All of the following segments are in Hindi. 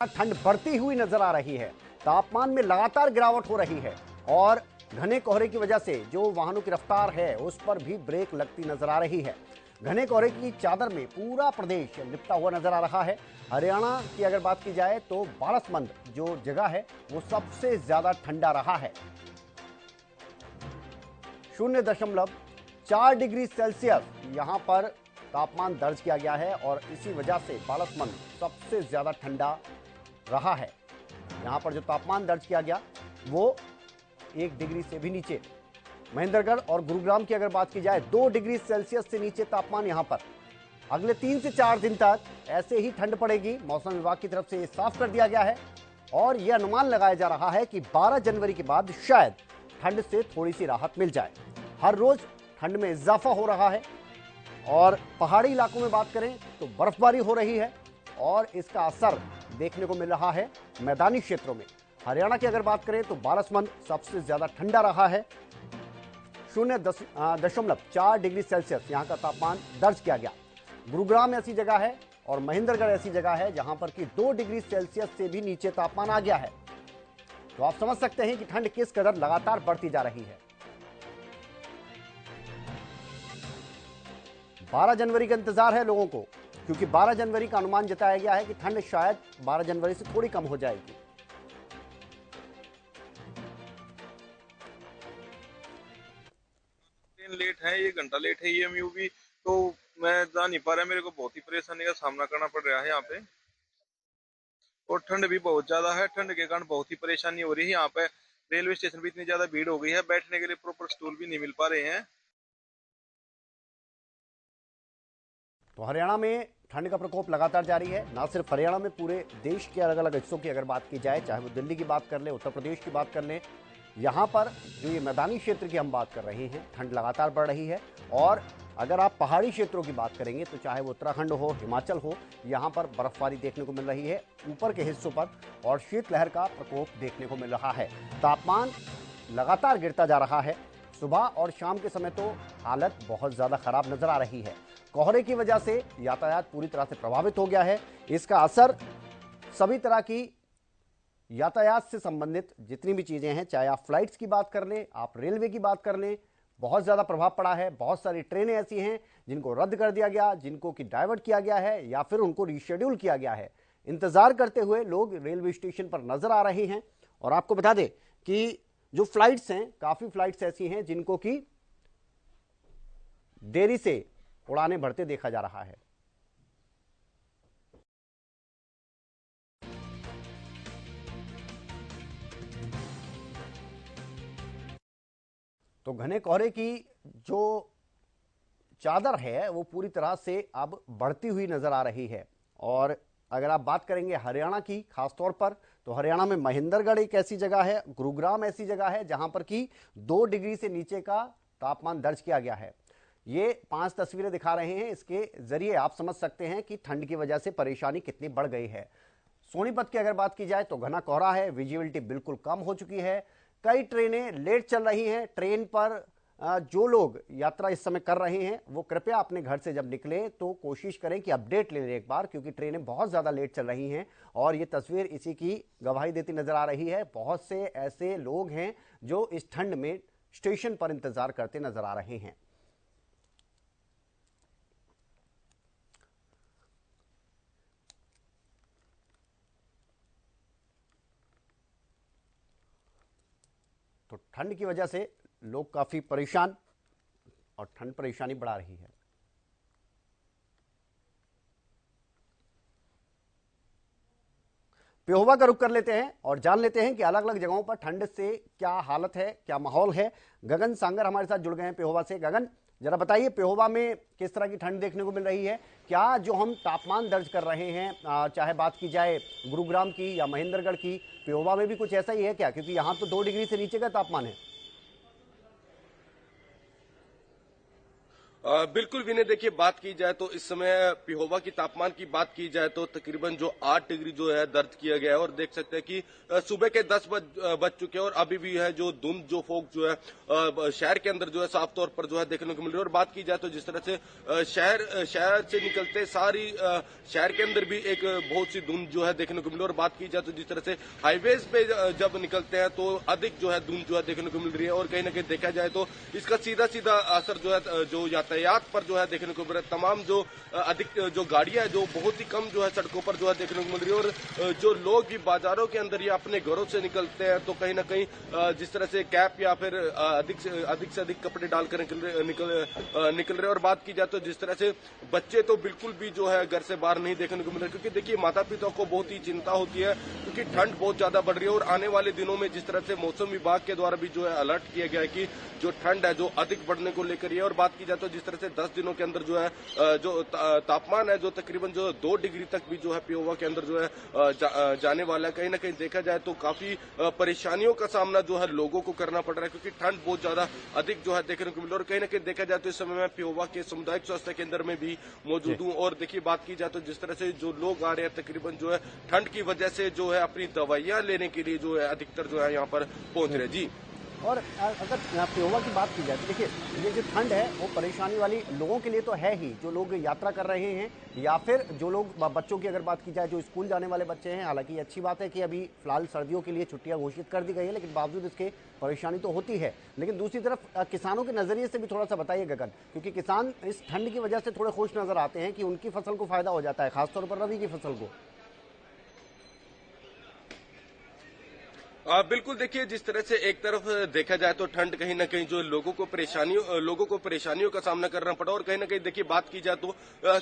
ठंड बढ़ती हुई नजर आ रही है। तापमान में लगातार गिरावट हो रही है और घने कोहरे की वजह से जो वाहनों की रफ्तार है उस पर भी ब्रेक लगती नजर आ रही है। घने कोहरे की चादर में पूरा प्रदेश लिपटा हुआ नजर आ रहा है। हरियाणा की अगर बात की जाए तो बालसमंद जो जगह है वो सबसे ज्यादा ठंडा रहा है। 0.4 डिग्री सेल्सियस यहां पर तापमान दर्ज किया गया है और इसी वजह से बालसमंद सबसे ज्यादा ठंडा रहा है। यहां पर जो तापमान दर्ज किया गया वो 1 डिग्री से भी नीचे। महेंद्रगढ़ और गुरुग्राम की अगर बात की जाए 2 डिग्री सेल्सियस से नीचे तापमान यहां पर। अगले 3 से 4 दिन तक ऐसे ही ठंड पड़ेगी। मौसम विभाग की तरफ से ये साफ कर दिया गया है और यह अनुमान लगाया जा रहा है कि 12 जनवरी के बाद शायद ठंड से थोड़ी सी राहत मिल जाए। हर रोज ठंड में इजाफा हो रहा है और पहाड़ी इलाकों में बात करें तो बर्फबारी हो रही है और इसका असर देखने को मिल रहा है मैदानी क्षेत्रों में। हरियाणा की अगर बात करें तो बालसमंद सबसे ज्यादा ठंडा रहा है। 0.4 डिग्री सेल्सियस यहां का तापमान दर्ज किया गया। गुरुग्राम ऐसी जगह है और महेंद्रगढ़ ऐसी जगह है जहां पर कि 2 डिग्री सेल्सियस से भी नीचे तापमान आ गया है। तो आप समझ सकते हैं कि ठंड किस कदर लगातार बढ़ती जा रही है। 12 जनवरी का इंतजार है लोगों को, क्योंकि 12 जनवरी का अनुमान जताया गया है कि ठंड शायद 12 जनवरी से थोड़ी कम हो जाएगी। ट्रेन लेट है, ये घंटा लेट है ईएमयू भी, तो मैं जा नहीं पा रहा। मेरे को बहुत ही परेशानी का सामना करना पड़ रहा है यहाँ पे। और ठंड भी बहुत ज्यादा है, ठंड के कारण बहुत ही परेशानी हो रही है यहाँ पे। रेलवे स्टेशन भी इतनी ज्यादा भीड़ हो गई है, बैठने के लिए प्रॉपर स्टूल भी नहीं मिल पा रहे हैं। तो हरियाणा में ठंड का प्रकोप लगातार जारी है। ना सिर्फ हरियाणा में, पूरे देश के अलग अलग हिस्सों की अगर बात की जाए, चाहे वो दिल्ली की बात कर ले, उत्तर प्रदेश की बात कर ले, यहाँ पर जो ये मैदानी क्षेत्र की हम बात कर रहे हैं, ठंड लगातार बढ़ रही है। और अगर आप पहाड़ी क्षेत्रों की बात करेंगे तो चाहे वो उत्तराखंड हो, हिमाचल हो, यहाँ पर बर्फबारी देखने को मिल रही है ऊपर के हिस्सों पर और शीतलहर का प्रकोप देखने को मिल रहा है। तापमान लगातार गिरता जा रहा है। सुबह और शाम के समय तो हालत बहुत ज़्यादा खराब नजर आ रही है। कोहरे की वजह से यातायात पूरी तरह से प्रभावित हो गया है। इसका असर सभी तरह की यातायात से संबंधित जितनी भी चीजें हैं, चाहे आप फ्लाइट्स की बात कर लें, आप रेलवे की बात कर लें, बहुत ज्यादा प्रभाव पड़ा है। बहुत सारी ट्रेनें ऐसी हैं जिनको रद्द कर दिया गया, जिनको कि डाइवर्ट किया गया है या फिर उनको रिशेड्यूल किया गया है। इंतजार करते हुए लोग रेलवे स्टेशन पर नजर आ रहे हैं। और आपको बता दें कि जो फ्लाइट्स हैं, काफी फ्लाइट्स ऐसी हैं जिनको कि देरी से उड़ानें भरते देखा जा रहा है। तो घने कोहरे की जो चादर है वो पूरी तरह से अब बढ़ती हुई नजर आ रही है। और अगर आप बात करेंगे हरियाणा की खासतौर पर, तो हरियाणा में महेंद्रगढ़ एक ऐसी जगह है, गुरुग्राम ऐसी जगह है जहां पर कि 2 डिग्री से नीचे का तापमान दर्ज किया गया है। ये 5 तस्वीरें दिखा रहे हैं, इसके जरिए आप समझ सकते हैं कि ठंड की वजह से परेशानी कितनी बढ़ गई है। सोनीपत की अगर बात की जाए तो घना कोहरा है, विजिबिलिटी बिल्कुल कम हो चुकी है। कई ट्रेनें लेट चल रही हैं। ट्रेन पर जो लोग यात्रा इस समय कर रहे हैं वो कृपया अपने घर से जब निकले तो कोशिश करें कि अपडेट ले लें एक बार, क्योंकि ट्रेनें बहुत ज़्यादा लेट चल रही हैं और ये तस्वीर इसी की गवाही देती नजर आ रही है। बहुत से ऐसे लोग हैं जो इस ठंड में स्टेशन पर इंतजार करते नजर आ रहे हैं। तो ठंड की वजह से लोग काफी परेशान और ठंड परेशानी बढ़ा रही है। पेहोवा का रुख कर लेते हैं और जान लेते हैं कि अलग अलग जगहों पर ठंड से क्या हालत है, क्या माहौल है। गगन सांगर हमारे साथ जुड़ गए हैं पेहोवा से। गगन, जरा बताइए पेहोवा में किस तरह की ठंड देखने को मिल रही है? क्या जो हम तापमान दर्ज कर रहे हैं, चाहे बात की जाए गुरुग्राम की या महेंद्रगढ़ की, पेहोवा में भी कुछ ऐसा ही है क्या? क्योंकि यहाँ तो 2 डिग्री से नीचे का तापमान है। बिल्कुल विनय, देखिए बात की जाए तो इस समय पिहोवा की तापमान की बात की जाए तो तकरीबन जो 8 डिग्री जो है दर्ज किया गया है और देख सकते हैं कि सुबह के 10 बज चुके हैं और अभी भी है जो धुंध जो फोक जो है शहर के अंदर जो है साफ तौर पर जो है देखने को मिल रही है। और बात की जाए तो जिस तरह से शहर से निकलते सारी शहर के अंदर भी एक बहुत सी धुंध जो है देखने को मिल रही है। और बात की जाए तो जिस तरह से हाईवेज पे जब निकलते हैं तो अधिक जो है धुंध जो है देखने को मिल रही है और कहीं ना कहीं देखा जाए तो इसका सीधा सीधा असर जो है जो यातायात पर जो है देखने को मिल रहा है। तमाम जो अधिक जो गाड़ियां है जो बहुत ही कम जो है सड़कों पर जो है देखने को मिल रही है और जो लोग भी बाजारों के अंदर या अपने घरों से निकलते हैं तो कहीं ना कहीं जिस तरह से कैप या फिर अधिक से अधिक कपड़े डालकर निकल रहे। और बात की जाए तो जिस तरह से बच्चे तो बिल्कुल भी जो है घर से बाहर नहीं देखने को मिल रहे, क्योंकि देखिए माता पिता को बहुत ही चिंता होती है क्योंकि ठंड बहुत ज्यादा बढ़ रही है। और आने वाले दिनों में जिस तरह से मौसम विभाग के द्वारा भी जो है अलर्ट किया गया है कि जो ठंड है जो अधिक बढ़ने को लेकर है। और बात की जाए तो जिस तरह से 10 दिनों के अंदर जो है जो तापमान है जो तकरीबन जो 2 डिग्री तक भी जो है पिहोवा के अंदर जो है जाने वाला है। कहीं ना कहीं देखा जाए तो काफी परेशानियों का सामना जो है लोगों को करना पड़ रहा है क्योंकि ठंड बहुत ज्यादा अधिक जो है देखने को मिल रहा है। और कहीं ना कहीं देखा जाए तो इस समय मैं पिहोवा के सामुदायिक स्वास्थ्य केंद्र में भी मौजूद हूँ। और देखिए बात की जाए तो जिस तरह से जो लोग आ रहे हैं तकरीबन जो है ठंड की वजह से जो है अपनी दवाइयां लेने के लिए जो है अधिकतर जो है यहाँ पर पहुंच रहे। जी, और अगर पिहोवा की बात की जाए तो देखिए ये जो ठंड है वो परेशानी वाली लोगों के लिए तो है ही, जो लोग यात्रा कर रहे हैं या फिर जो लोग बच्चों की अगर बात की जाए जो स्कूल जाने वाले बच्चे हैं। हालांकि ये अच्छी बात है कि अभी फिलहाल सर्दियों के लिए छुट्टियां घोषित कर दी गई है, लेकिन बावजूद इसके परेशानी तो होती है। लेकिन दूसरी तरफ किसानों के नज़रिए से भी थोड़ा सा बताइए गगन, क्योंकि किसान इस ठंड की वजह से थोड़े खुश नजर आते हैं कि उनकी फसल को फायदा हो जाता है, खासतौर पर रबी की फसल को। बिल्कुल, देखिए जिस तरह से एक तरफ देखा जाए तो ठंड कहीं ना कहीं जो लोगों को परेशानियों का सामना करना पड़ा। और कहीं ना कहीं देखिए बात की जाए तो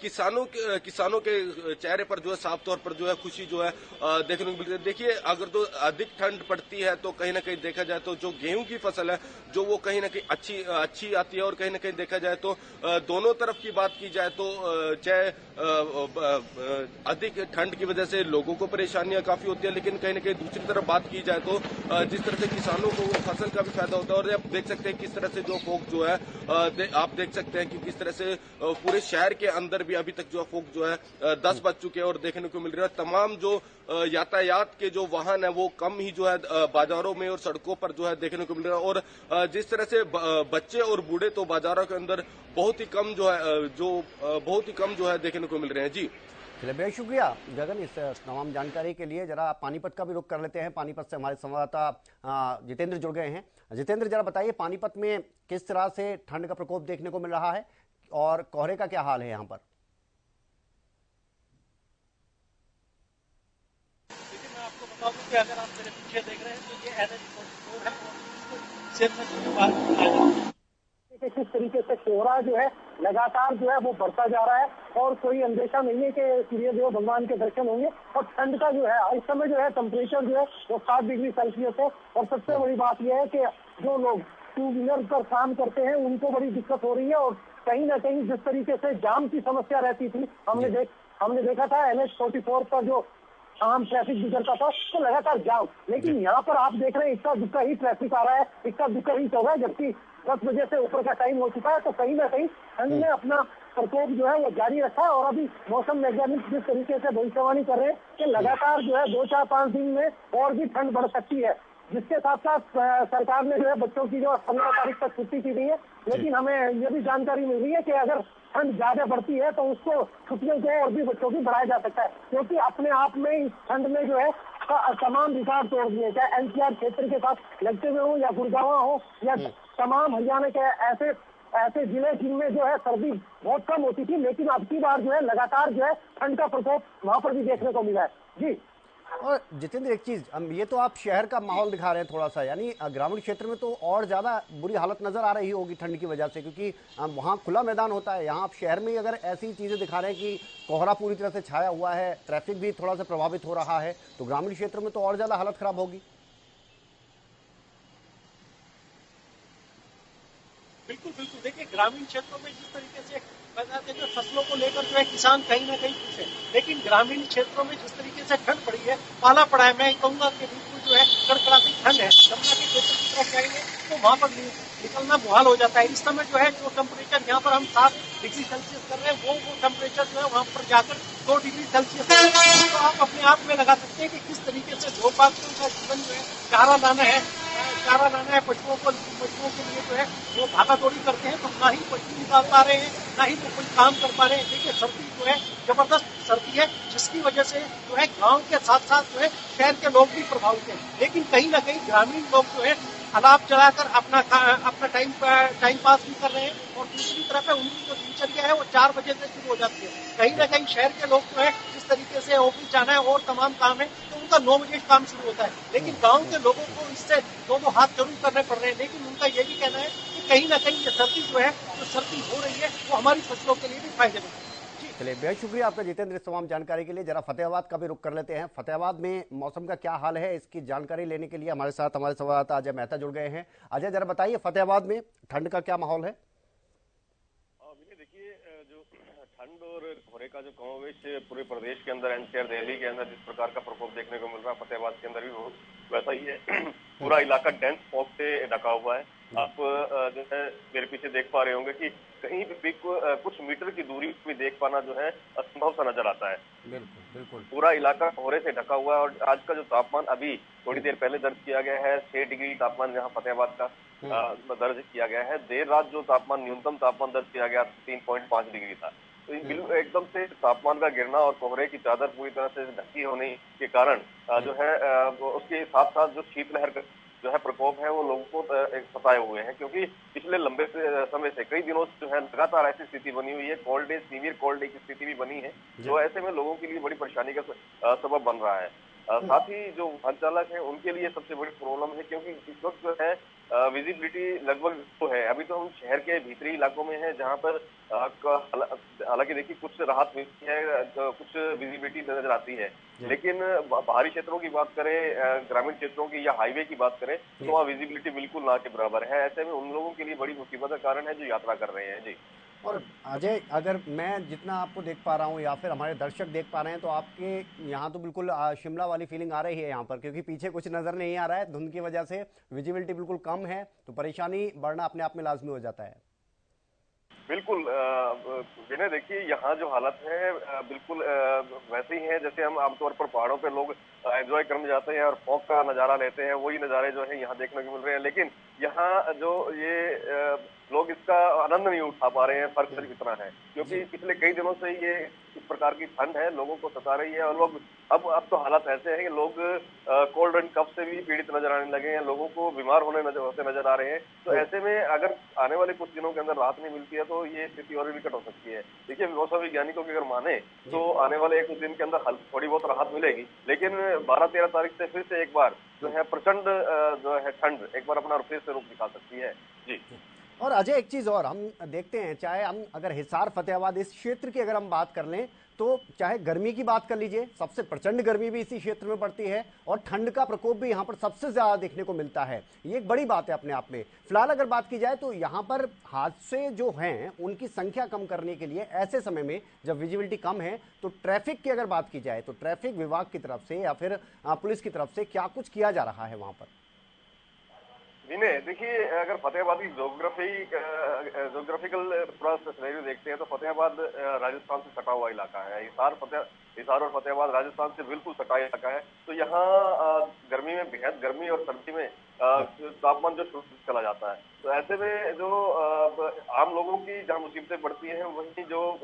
किसानों के चेहरे पर जो है साफ तौर पर जो है खुशी जो है देखने को मिलती है। देखिए अगर तो अधिक ठंड पड़ती है तो कहीं ना कहीं देखा जाए तो जो गेहूं की फसल है जो वो कहीं ना कहीं अच्छी आती है। और कहीं ना कहीं देखा जाए तो दोनों तरफ की बात की जाए तो चाहे अधिक ठंड की वजह से लोगों को परेशानियां काफी होती है, लेकिन कहीं ना कहीं दूसरी तरफ बात की जाए तो जिस तरह से किसानों को फसल का भी फायदा होता है। और आप देख सकते हैं किस तरह से जो फोक जो है आप देख सकते हैं कि किस तरह से पूरे शहर के अंदर भी अभी तक जो फोक जो है 10 बज चुके हैं और देखने को मिल रहा है। तमाम जो यातायात के जो वाहन है वो कम ही जो है बाजारों में और सड़कों पर जो है देखने को मिल रहा है। और जिस तरह से बच्चे और बूढ़े तो बाजारों के अंदर बहुत ही कम जो है देखने को मिल रहे हैं। जी, चलिए, बेहद शुक्रिया गगन इस तमाम जानकारी के लिए। जरा पानीपत का भी रुख कर लेते हैं। पानीपत से हमारे संवाददाता जितेंद्र जुड़ गए हैं। जितेंद्र, जरा बताइए पानीपत में किस तरह से ठंड का प्रकोप देखने को मिल रहा है और कोहरे का क्या हाल है यहाँ पर? देखिए, मैं आपको बता दूं कि अगर आप मेरे पीछे देख रहे हैं तो ये NH-44 है और इसको सिर में जो बात किस तरीके से कोहरा जो है लगातार जो है वो बढ़ता जा रहा है और कोई अंदेशा नहीं है कि सूर्यदेव भगवान के दर्शन होंगे। और ठंड का जो है इस समय जो है टेम्परेचर जो है वो 7 डिग्री सेल्सियस है। और सबसे बड़ी बात यह है कि जो लोग 2 व्हीलर पर काम करते हैं उनको बड़ी दिक्कत हो रही है। और कहीं ना कहीं जिस तरीके से जाम की समस्या रहती थी, हमने देखा था NH-44 पर जो आम ट्रैफिक गुजरता था तो लगातार जाम, लेकिन यहाँ पर आप देख रहे हैं इक्का दुक्का ही ट्रैफिक आ रहा है, इक्का दुक्का ही चल रहा है, जबकि 10 बजे से ऊपर का टाइम हो चुका है। तो कहीं ना कहीं ठंड ने अपना प्रकोप जो है वो जारी रखा है। और अभी मौसम वैज्ञानिक जिस तरीके से भविष्यवाणी कर रहे हैं कि लगातार जो है 2, 4, 5 दिन में और भी ठंड बढ़ सकती है, जिसके साथ साथ सरकार ने जो है बच्चों की जो 15 तारीख तक छुट्टी की गई है। लेकिन हमें ये भी जानकारी मिल रही है कि अगर ठंड ज्यादा बढ़ती है तो उसको छुट्टियों को और भी बच्चों की बढ़ाया जा सकता है, क्योंकि अपने आप में इस ठंड में जो है तमाम रिकॉर्ड तोड़ दिए, चाहे NCR क्षेत्र के साथ लगते हुए हो या गुड़गांव हो या तमाम हरियाणा के ऐसे जिले जिनमें जो है सर्दी बहुत कम होती थी, लेकिन अब की बार जो है लगातार जो है ठंड का प्रकोप वहां पर भी देखने को मिला है। जी, और जितेंद्र एक चीज, ये तो आप शहर का माहौल दिखा रहे हैं थोड़ा सा, यानी ग्रामीण क्षेत्र में तो और ज्यादा बुरी हालत नजर आ रही होगी ठंड की वजह से, क्योंकि वहाँ खुला मैदान होता है। यहाँ आप शहर में अगर ऐसी चीजें दिखा रहे हैं कि कोहरा पूरी तरह से छाया हुआ है, ट्रैफिक भी थोड़ा सा प्रभावित हो रहा है, तो ग्रामीण क्षेत्र में तो और ज्यादा हालत खराब होगी। बिल्कुल बिल्कुल, देखिए ग्रामीण क्षेत्रों में जिस तरीके से बताते हैं फसलों को लेकर जो है किसान कहीं ना कहीं खुश है, लेकिन ग्रामीण क्षेत्रों में जिस तरीके से ठंड पड़ी है, पाला पड़ा है, मैं कहूंगा कि बिल्कुल जो है कड़कड़ाती ठंड है, यमुना के क्षेत्र की तरफ जाएंगे तो वहाँ पर निकलना मुहाल हो जाता है। इस समय जो है जो टेम्परेचर यहाँ पर हम 7 डिग्री सेल्सियस कर रहे हैं, वो टेम्परेचर जो है वहाँ पर जाकर 2 डिग्री सेल्सियस है। तो आप अपने आप में लगा सकते हैं कि किस तरीके से लोग बाग का जीवन जो है चारा लाना है पशुओं के लिए जो है वो भागा दौड़ी करते हैं, तो ना ही पशु निकाल पा रहे हैं, ना ही तो कोई काम कर पा रहे हैं। देखिए सर्दी जो है जबरदस्त सर्दी है, जिसकी वजह से जो है गांव के साथ साथ जो है शहर के लोग भी प्रभावित हैं, लेकिन कहीं ना कहीं ग्रामीण लोग जो है अलाव चलाकर अपना टाइम पास भी कर रहे हैं। और दूसरी तरफ है उनकी जो दिनचर्या है वो 4 बजे से शुरू हो जाती है। कहीं ना कहीं शहर के लोग जो है जिस तरीके से ऑफिस जाना है और तमाम काम है तो उनका 9 बजे काम शुरू होता है, लेकिन गाँव के लोगों को इससे दो हाथ जरूर करने पड़ रहे हैं। लेकिन उनका ये भी कहना है कि कहीं ना कहीं ये सर्दी जो है जो सर्दी हो रही है वो हमारी फसलों के लिए भी फायदेमंद है। चलिए, बेहद शुक्रिया आपका जितेंद्र, इस तमाम जानकारी के लिए। जरा फतेहाबाद का भी रुख कर लेते हैं। फतेहाबाद में मौसम का क्या हाल है, इसकी जानकारी लेने के लिए हमारे साथ हमारे संवाददाता अजय मेहता जुड़ गए हैं। अजय, जरा बताइए फतेहाबाद में ठंड का क्या माहौल है? देखिए, जो ठंड और कोहरे का जो कमोवेश पूरे प्रदेश के अंदर, एनसीआर दिल्ली के अंदर जिस प्रकार का प्रकोप देखने को मिल रहा है, फतेहाबाद के अंदर भी वैसा ही है। पूरा इलाका डेंस फॉग से ढका हुआ है। आप जो है मेरे पीछे देख पा रहे होंगे कि कहीं भी कुछ मीटर की दूरी भी देख पाना जो है असंभव सा नजर आता है। बिल्कुल बिल्कुल। पूरा इलाका कोहरे से ढका हुआ है और आज का जो तापमान अभी थोड़ी देर पहले दर्ज किया गया है 6 डिग्री तापमान यहाँ फतेहाबाद का दर्ज किया गया है। देर रात जो तापमान न्यूनतम तापमान दर्ज किया गया 3.5 डिग्री था। तो एकदम से तापमान का गिरना और कोहरे की चादर पूरी तरह से ढकी होने के कारण जो है उसके साथ साथ जो शीतलहर जो है प्रकोप है वो लोगों को सताए हुए हैं, क्योंकि पिछले लंबे समय से कई दिनों से जो है लगातार ऐसी स्थिति बनी हुई है। Cold day, severe cold day की स्थिति भी बनी है, जो ऐसे में लोगों के लिए बड़ी परेशानी का सबब बन रहा है। साथ ही जो वाहन चालक है उनके लिए सबसे बड़ी प्रॉब्लम है, क्योंकि इस वक्त जो है विजिबिलिटी लगभग तो है। अभी तो हम शहर के भीतरी इलाकों में हैं जहां पर हालांकि देखिए कुछ राहत मिलती है, कुछ विजिबिलिटी नजर आती है, लेकिन बाहरी क्षेत्रों की बात करें, ग्रामीण क्षेत्रों की या हाईवे की बात करें तो वहाँ विजिबिलिटी बिल्कुल ना के बराबर है। ऐसे में उन लोगों के लिए बड़ी मुसीबत का कारण है जो यात्रा कर रहे हैं। जी। और अजय, अगर मैं जितना आपको देख पा रहा हूँ या फिर हमारे दर्शक देख पा रहे हैं, तो आपके यहाँ तो बिल्कुल शिमला वाली फीलिंग आ रही है यहाँ पर, क्योंकि पीछे कुछ नज़र नहीं आ रहा है धुंध की वजह से, विजिबिलिटी बिल्कुल कम है, तो परेशानी बढ़ना अपने आप में लाजमी हो जाता है। बिल्कुल विनय, देखिए यहाँ जो हालत है बिल्कुल वैसे ही है जैसे हम आमतौर पर पहाड़ों पे लोग एंजॉय करने जाते हैं और फॉग का नज़ारा लेते हैं, वही नज़ारे जो है यहाँ देखने को मिल रहे हैं। लेकिन यहाँ जो ये लोग इसका आनंद नहीं उठा पा रहे हैं। फर्क सिर्फ इतना है क्योंकि पिछले कई दिनों से ये इस प्रकार की ठंड है, लोगों को सता रही है और लोग अब तो हालात ऐसे हैं कि लोग कोल्ड एंड कफ से भी पीड़ित नजर आने लगे हैं, लोगों को बीमार होते नजर आ रहे हैं। तो ऐसे में अगर आने वाले कुछ दिनों के अंदर राहत नहीं मिलती है तो ये स्थिति और भी विकट हो सकती है। देखिए, मौसम वैज्ञानिकों की अगर माने तो आने वाले एक दिन के अंदर थोड़ी बहुत राहत मिलेगी, लेकिन 12-13 तारीख से फिर से एक बार जो है प्रचंड जो है ठंड एक बार अपना फिर से रूप दिखा सकती है। जी। और अजय, एक चीज़ और हम देखते हैं, चाहे हम अगर हिसार फतेहाबाद इस क्षेत्र की अगर हम बात कर लें, तो चाहे गर्मी की बात कर लीजिए, सबसे प्रचंड गर्मी भी इसी क्षेत्र में पड़ती है और ठंड का प्रकोप भी यहाँ पर सबसे ज़्यादा देखने को मिलता है। ये एक बड़ी बात है अपने आप में। फिलहाल अगर बात की जाए तो यहाँ पर हादसे जो हैं उनकी संख्या कम करने के लिए ऐसे समय में जब विजिबिलिटी कम है, तो ट्रैफिक की अगर बात की जाए तो ट्रैफिक विभाग की तरफ से या फिर पुलिस की तरफ से क्या कुछ किया जा रहा है वहाँ पर? विनय, देखिए अगर फतेहाबाद की जोग्राफिकल पूरा सिनेरियो देखते हैं तो फतेहाबाद राजस्थान से सटा हुआ इलाका है। हिसार और फतेहाबाद राजस्थान से बिल्कुल सटा इलाका है। तो यहाँ गर्मी में बेहद गर्मी और सर्दी में तापमान जो चला जाता है, तो ऐसे में जो आम लोगों की जहाँ मुसीबतें बढ़ती हैं वहीं जो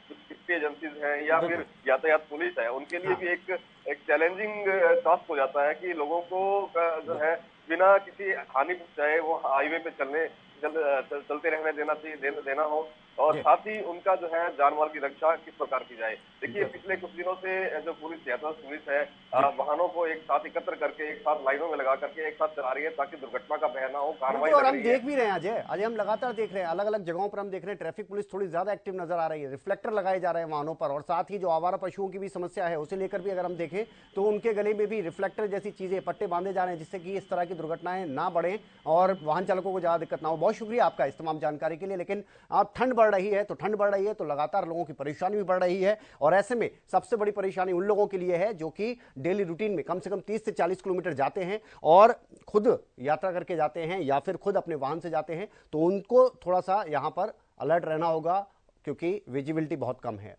सिक्योरिटी एजेंसीज हैं या फिर यातायात पुलिस है, उनके लिए भी एक चैलेंजिंग टास्क हो जाता है कि लोगों को जो है बिना किसी हानि पहुंचाए वो हाईवे पे चलते रहने देना हो, और साथ ही उनका जो है जान माल की रक्षा किस प्रकार की जाए। देखिए, पिछले कुछ दिनों से जो यातायात पुलिस है वाहनों को एक साथ एकत्र करके एक साथ लाइनों में लगा करके एक साथ चला रही है ताकि दुर्घटना का भय ना हो, कार्रवाई। और हम देख भी रहे हैं अजय, हम लगातार देख रहे हैं, अलग अलग जगहों पर हम देख रहे हैं ट्रैफिक पुलिस थोड़ी ज्यादा एक्टिव नजर आ रही है, रिफ्लेक्टर लगाए जा रहे हैं वाहनों पर, और साथ ही जो आवारा पशुओं की भी समस्या है उसे लेकर भी अगर हम देखें तो उनके गले में भी रिफ्लेक्टर जैसी चीजें, पट्टे बांधे जा रहे हैं जिससे कि इस तरह की दुर्घटनाएं ना बढ़े और वाहन चालकों को ज्यादा दिक्कत ना हो। बहुत शुक्रिया आपका इस तमाम जानकारी के लिए। लेकिन आप ठंड बढ़ रही है तो ठंड बढ़ रही है तो लगातार लोगों की परेशानी भी बढ़ रही है। और ऐसे में सबसे बड़ी परेशानी उन लोगों के लिए है जो कि डेली रूटीन में कम से कम 30 से 40 किलोमीटर जाते हैं और खुद यात्रा करके जाते हैं या फिर खुद अपने वाहन से जाते हैं, तो उनको थोड़ा सा यहां पर अलर्ट रहना होगा क्योंकि विजिबिलिटी बहुत कम है।